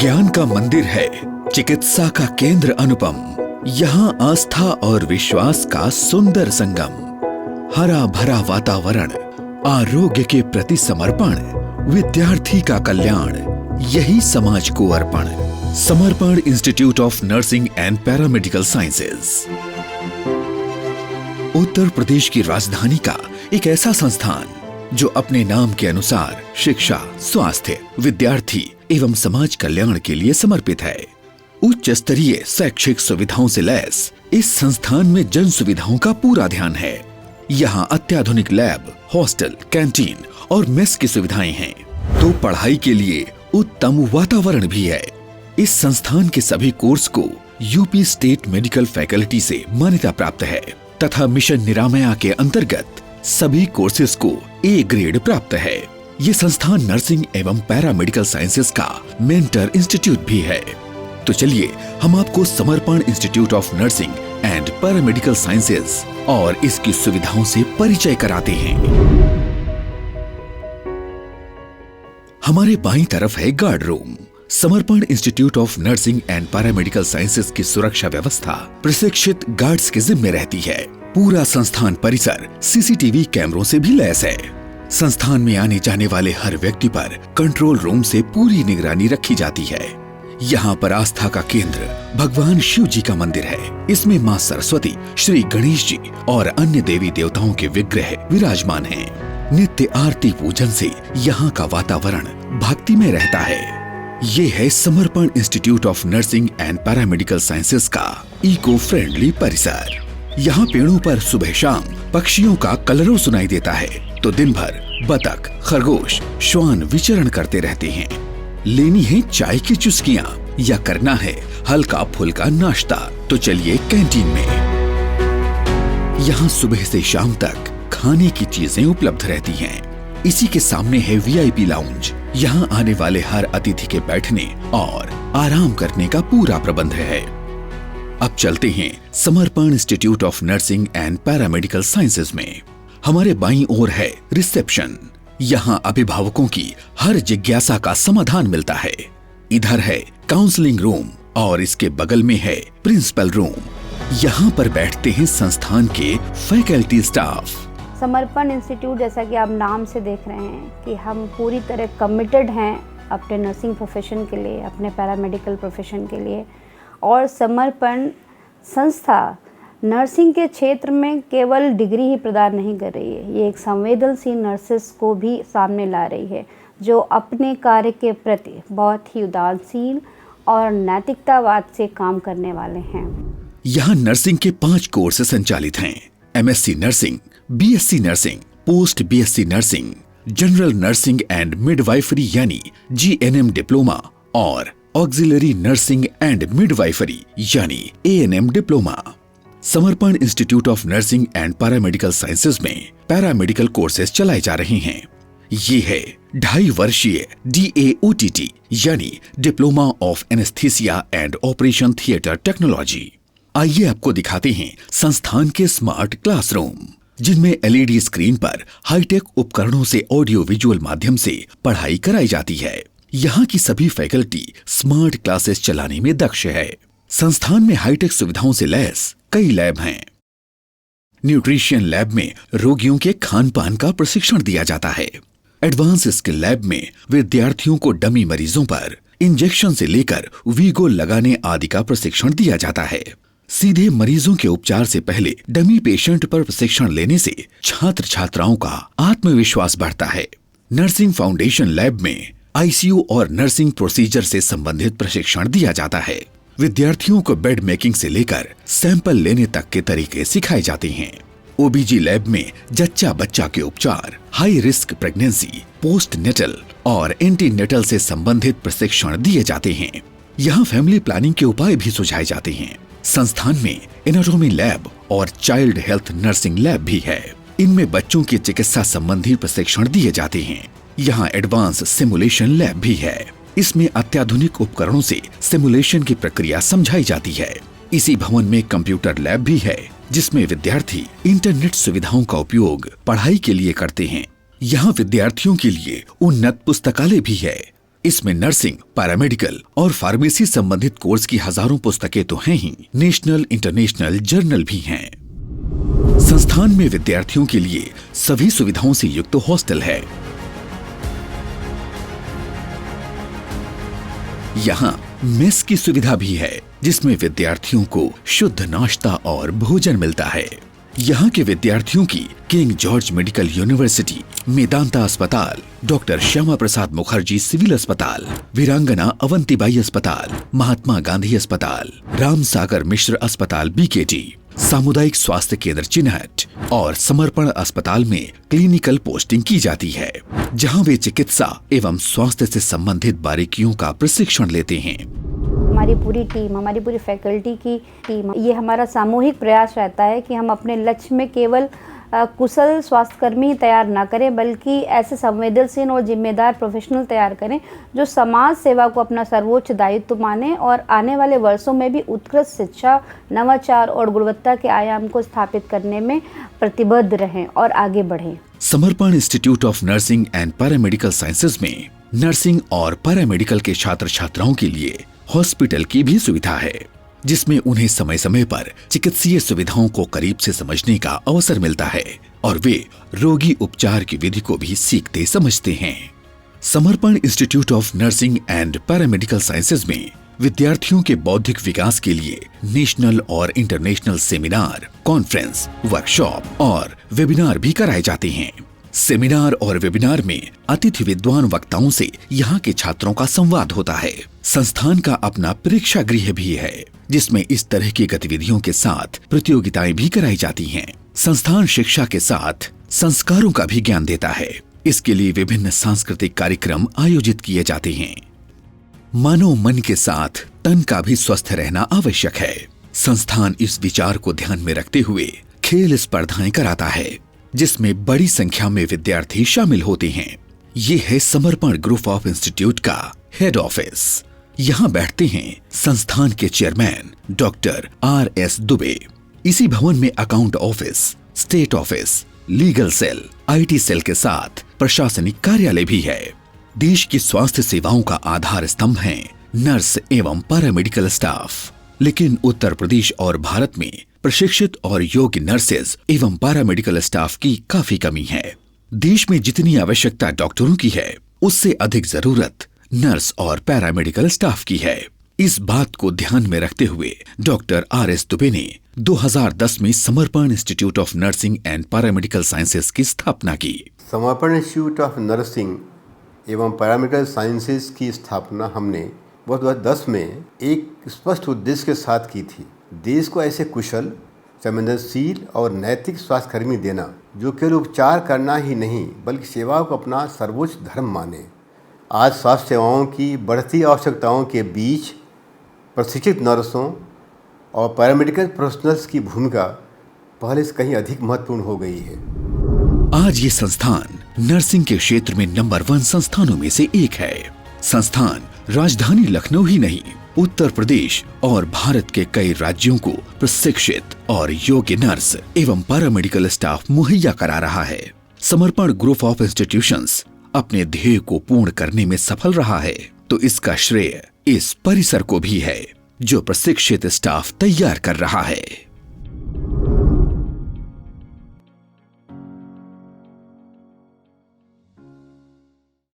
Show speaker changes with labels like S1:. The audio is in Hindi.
S1: ज्ञान का मंदिर है, चिकित्सा का केंद्र अनुपम। यहाँ आस्था और विश्वास का सुंदर संगम, हरा भरा वातावरण, आरोग्य के प्रति समर्पण, विद्यार्थी का कल्याण, यही समाज को अर्पण। Samarpan institute of nursing and paramedical sciences, Uttar Pradesh की राजधानी का एक ऐसा संस्थान जो अपने नाम के अनुसार शिक्षा, स्वास्थ्य, विद्यार्थी एवं समाज कल्याण के लिए समर्पित है। उच्च स्तरीय शैक्षिक सुविधाओं से लैस इस संस्थान में जन सुविधाओं का पूरा ध्यान है। यहाँ अत्याधुनिक लैब, हॉस्टल, कैंटीन और मेस की सुविधाएं हैं, तो पढ़ाई के लिए उत्तम वातावरण भी है। इस संस्थान के सभी कोर्स को यूपी स्टेट मेडिकल फैकल्टी से मान्यता प्राप्त है तथा मिशन निरामया के अंतर्गत सभी कोर्सेज को ए ग्रेड प्राप्त है। ये संस्थान नर्सिंग एवं पैरामेडिकल साइंसेज का मेंटर इंस्टीट्यूट भी है। तो चलिए हम आपको समर्पण institute of nursing and paramedical sciences और इसकी सुविधाओं से परिचय कराते हैं। हमारे बाईं तरफ है गार्ड रूम। समर्पण institute of nursing and paramedical sciences की सुरक्षा व्यवस्था प्रशिक्षित गार्ड्स के जिम्मे रहती है। पूरा संस्थान परिसर सीसीटीवी कैमरों से भी लैस है। संस्थान में आने जाने वाले हर व्यक्ति पर कंट्रोल रूम से पूरी निगरानी रखी जाती है। यहाँ पर आस्था का केंद्र भगवान शिव जी का मंदिर है। इसमें मां सरस्वती, श्री गणेश जी और अन्य देवी देवताओं के विग्रह विराजमान हैं। नित्य आरती पूजन से यहाँ का वातावरण भक्तिमय रहता है। ये है समर्पण institute of nursing and paramedical sciences का इको फ्रेंडली परिसर। यहाँ पेड़ों पर सुबह शाम पक्षियों का कलरव सुनाई देता है, तो दिन भर बतख, खरगोश, श्वान विचरण करते रहते हैं। लेनी है चाय की चुस्कियाँ या करना है हल्का फुल्का नाश्ता, तो चलिए कैंटीन में। यहाँ सुबह से शाम तक खाने की चीजें उपलब्ध रहती हैं। इसी के सामने है वीआईपी लाउंज। यहाँ आने वाले हर अतिथि के बैठने और आराम करने का पूरा प्रबंध है। अब चलते हैं समर्पण institute of nursing and paramedical sciences में। हमारे बाईं ओर है रिसेप्शन। यहाँ अभिभावकों की हर जिज्ञासा का समाधान मिलता है। इधर है काउंसलिंग रूम और इसके बगल में है प्रिंसिपल रूम। यहाँ पर बैठते हैं संस्थान के फैकल्टी स्टाफ।
S2: समर्पण इंस्टीट्यूट, जैसा कि आप नाम से देख रहे हैं कि हम पूरी तरह कमिटेड हैं अपने नर्सिंग प्रोफेशन के लिए, अपने पैरामेडिकल प्रोफेशन के लिए। और समर्पण संस्था नर्सिंग के क्षेत्र में केवल डिग्री ही प्रदान नहीं कर रही है, ये एक संवेदनशील नर्सेस को भी सामने ला रही है, जो अपने कार्य के प्रति बहुत ही उदासीन और नैतिकतावाद से काम करने वाले हैं।
S1: यहाँ नर्सिंग के 5 कोर्स संचालित हैं। MSc nursing, BSc nursing, post BSc nursing, general nursing and midwifery यानी जीएनएम डिप्लोमा और ऑक्सिलरी नर्सिंग एंड मिडवाइफरी यानी एएनएम डिप्लोमा। समर्पण institute of nursing and paramedical sciences में पैरामेडिकल कोर्सेज चलाए जा रहे हैं। ये है 2.5 वर्षीय DAOTT यानी diploma of anaesthesia and operation theatre technology. आइए आपको दिखाते हैं संस्थान के स्मार्ट क्लासरूम, जिनमें LED स्क्रीन पर हाईटेक उपकरणों से ऑडियो विजुअल माध्यम से पढ़ाई कराई जाती है। यहाँ की सभी फैकल्टी स्मार्ट क्लासेस चलाने में दक्ष है। संस्थान में हाईटेक सुविधाओं से लैस कई लैब हैं। न्यूट्रिशन लैब में रोगियों के खान पान का प्रशिक्षण दिया जाता है। एडवांस स्किल लैब में विद्यार्थियों को डमी मरीजों पर इंजेक्शन से लेकर वीगो लगाने आदि का प्रशिक्षण दिया जाता है। सीधे मरीजों के उपचार से पहले डमी पेशेंट पर प्रशिक्षण लेने से छात्र छात्राओं का आत्मविश्वास बढ़ता है। नर्सिंग फाउंडेशन लैब में ICU और नर्सिंग प्रोसीजर से संबंधित प्रशिक्षण दिया जाता है। विद्यार्थियों को बेड मेकिंग से लेकर सैंपल लेने तक के तरीके सिखाए जाते हैं। OBG लैब में जच्चा बच्चा के उपचार, high risk pregnancy, postnatal और एंटीनेटल से संबंधित प्रशिक्षण दिए जाते हैं। यहाँ फैमिली प्लानिंग के उपाय भी सुझाए जाते हैं। संस्थान में एनाटॉमी लैब और चाइल्ड हेल्थ नर्सिंग लैब भी है। इनमें बच्चों की चिकित्सा संबंधी प्रशिक्षण दिए जाते हैं। यहाँ एडवांस सिमुलेशन लैब भी है। इसमें अत्याधुनिक उपकरणों से सिमुलेशन की प्रक्रिया समझाई जाती है। इसी भवन में कंप्यूटर लैब भी है, जिसमें विद्यार्थी इंटरनेट सुविधाओं का उपयोग पढ़ाई के लिए करते हैं। यहाँ विद्यार्थियों के लिए उन्नत पुस्तकालय भी है। इसमें नर्सिंग, पैरामेडिकल और फार्मेसी संबंधित कोर्स की हजारों पुस्तकें तो हैं ही, नेशनल इंटरनेशनल जर्नल भी हैं। संस्थान में विद्यार्थियों के लिए सभी सुविधाओं से युक्त हॉस्टल है। यहाँ मेस की सुविधा भी है, जिसमें विद्यार्थियों को शुद्ध नाश्ता और भोजन मिलता है। यहाँ के विद्यार्थियों की king George medical university, Medanta अस्पताल, डॉक्टर श्यामा प्रसाद मुखर्जी सिविल अस्पताल, वीरांगना अवंतीबाई अस्पताल, महात्मा गांधी अस्पताल, राम सागर मिश्र अस्पताल बीकेटी, सामुदायिक स्वास्थ्य केंद्र चिन्हट और समर्पण अस्पताल में क्लिनिकल पोस्टिंग की जाती है, जहां वे चिकित्सा एवं स्वास्थ्य से संबंधित बारीकियों का प्रशिक्षण लेते हैं।
S2: हमारी पूरी टीम, हमारी पूरी फैकल्टी की टीम, ये हमारा सामूहिक प्रयास रहता है कि हम अपने लक्ष्य में केवल कुशल स्वास्थ्यकर्मी ही तैयार ना करें, बल्कि ऐसे संवेदनशील और जिम्मेदार प्रोफेशनल तैयार करें जो समाज सेवा को अपना सर्वोच्च दायित्व माने और आने वाले वर्षों में भी उत्कृष्ट शिक्षा, नवाचार और गुणवत्ता के आयाम को स्थापित करने में प्रतिबद्ध रहें और आगे बढ़ें।
S1: समर्पण institute of nursing and paramedical sciences में नर्सिंग और पैरामेडिकल के छात्र छात्राओं के लिए हॉस्पिटल की भी सुविधा है, जिसमें उन्हें समय समय पर चिकित्सीय सुविधाओं को करीब से समझने का अवसर मिलता है और वे रोगी उपचार की विधि को भी सीखते समझते हैं। समर्पण institute of nursing and paramedical sciences में विद्यार्थियों के बौद्धिक विकास के लिए नेशनल और इंटरनेशनल सेमिनार, कॉन्फ्रेंस, वर्कशॉप और वेबिनार भी कराए जाते हैं। सेमिनार और वेबिनार में अतिथि विद्वान वक्ताओं से यहाँ के छात्रों का संवाद होता है। संस्थान का अपना परीक्षा गृह भी है, जिसमें इस तरह की गतिविधियों के साथ प्रतियोगिताएं भी कराई जाती हैं। संस्थान शिक्षा के साथ संस्कारों का भी ज्ञान देता है। इसके लिए विभिन्न सांस्कृतिक कार्यक्रम आयोजित किए जाते हैं। मानव मन के साथ तन का भी स्वस्थ रहना आवश्यक है। संस्थान इस विचार को ध्यान में रखते हुए खेल स्पर्धाएं कराता है, जिसमें बड़ी संख्या में विद्यार्थी शामिल होते हैं। ये है समर्पण ग्रुप ऑफ इंस्टीट्यूट का हेड ऑफिस। यहाँ बैठते हैं संस्थान के चेयरमैन डॉक्टर RS दुबे। इसी भवन में account office, state office, legal cell, IT cell के साथ प्रशासनिक कार्यालय भी है। देश की स्वास्थ्य सेवाओं का आधार स्तंभ हैं नर्स एवं पैरामेडिकल स्टाफ, लेकिन उत्तर प्रदेश और भारत में प्रशिक्षित और योग्य नर्सेज एवं पैरामेडिकल स्टाफ की काफी कमी है। देश में जितनी आवश्यकता डॉक्टरों की है, उससे अधिक जरूरत नर्स और पैरामेडिकल स्टाफ की है। इस बात को ध्यान में रखते हुए डॉक्टर RS दुबे ने 2010 में समर्पण institute of nursing and paramedical sciences की स्थापना की।
S3: समर्पण इंस्टीट्यूट ऑफ नर्सिंग एवं पैरामेडिकल साइंसेज की स्थापना हमने 2010 में एक स्पष्ट उद्देश्य के साथ की थी। देश को ऐसे कुशल, संवेदनशील और नैतिक स्वास्थ्यकर्मी देना जो केवल उपचार करना ही नहीं बल्कि सेवा को अपना सर्वोच्च धर्म माने। आज स्वास्थ्य सेवाओं की बढ़ती आवश्यकताओं के बीच प्रशिक्षित नर्सों और पैरामेडिकल प्रोफेशनल्स की भूमिका पहले से कहीं अधिक महत्वपूर्ण हो गई है।
S1: आज ये संस्थान नर्सिंग के क्षेत्र में नंबर 1 संस्थानों में से एक है। संस्थान राजधानी लखनऊ ही नहीं, उत्तर प्रदेश और भारत के कई राज्यों को प्रशिक्षित और योग्य नर्स एवं पैरामेडिकल स्टाफ मुहैया करा रहा है। समर्पण ग्रुप ऑफ इंस्टीट्यूशंस अपने ध्येय को पूर्ण करने में सफल रहा है, तो इसका श्रेय इस परिसर को भी है जो प्रशिक्षित स्टाफ तैयार कर रहा है।